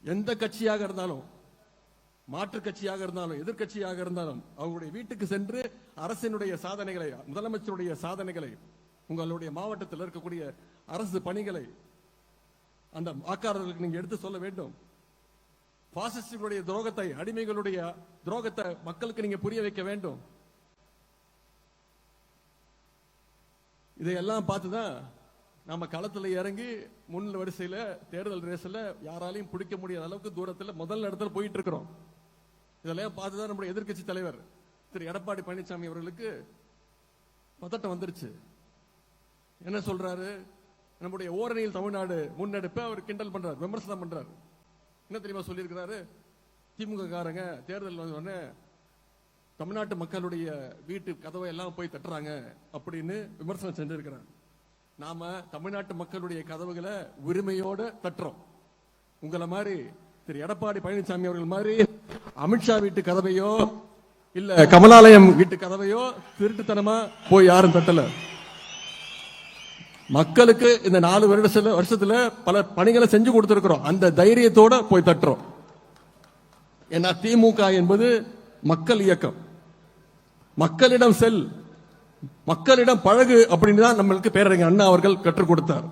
எந்த கட்சியாக இருந்தாலும், மாற்று கட்சியாக இருந்தாலும், எதிர்கட்சியாக இருந்தாலும், அவங்களுடைய வீட்டுக்கு சென்று அரசினுடைய சாதனைகளை, முதலமைச்சருடைய சாதனைகளை, உங்களுடைய மாவட்டத்தில் இருக்கக்கூடிய அரசு பணிகளை அந்த வாக்காளர்களுக்கு நீங்க எடுத்து சொல்ல வேண்டும். பாசிஸ்டுகளுடைய துரோகத்தை, அடிமைகளுடைய துரோகத்தை மக்களுக்கு நீங்க புரிய வைக்க வேண்டும். இதையெல்லாம் பார்த்துதான் நம்ம களத்துல இறங்கி முன் வரிசையில தேர்தல் ரேஸ்ல யாராலையும் பிடிக்க முடியாத அளவுக்கு தூரத்துல முதல் இடத்துல போயிட்டு இருக்கிறோம். இதெல்லாம் பார்த்துதான் நம்முடைய எதிர்கட்சி தலைவர் திரு எடப்பாடி பழனிசாமி அவர்களுக்கு பதட்டம் வந்துருச்சு. என்ன சொல்றாரு? நம்முடைய ஓரணியில் தமிழ்நாடு முன்னெடுப்ப அவர் கிண்டல் பண்றாரு, விமர்சனம் பண்றாரு. என்ன தெரியுமா சொல்லியிருக்கிறாரு? திமுக காரங்க தேர்தல் வந்த உடனே தமிழ்நாட்டு மக்களுடைய வீட்டு கதவை எல்லாம் போய் தட்டுறாங்க அப்படின்னு விமர்சனம் செஞ்சிருக்கிறார். நாம தமிழ்நாட்டு மக்களுடைய கதவுகளை உரிமையோட தட்டுறோம். உங்களை மாதிரி திரு எடப்பாடி பழனிசாமி அவர்கள் மாதிரி அமித்ஷா வீட்டு கதவையோ இல்ல கமலாலயம் வீட்டு கதவையோ திருட்டுத்தனமா போய் யாரும் தட்டல. மக்களுக்கு இந்த 4 வருஷத்துல பல பணிகளை செஞ்சு கொடுத்திருக்கிறோம். அந்த தைரியத்தோட போய் தட்டுறோம். ஏன்னா திமுக என்பது மக்கள் இயக்கம். மக்களிடம் செல், மக்களிடம் பழகு அப்படின்னு தான் நம்மளுக்கு பேரறிஞர் அண்ணா அவர்கள் கற்றுக் கொடுத்தார்.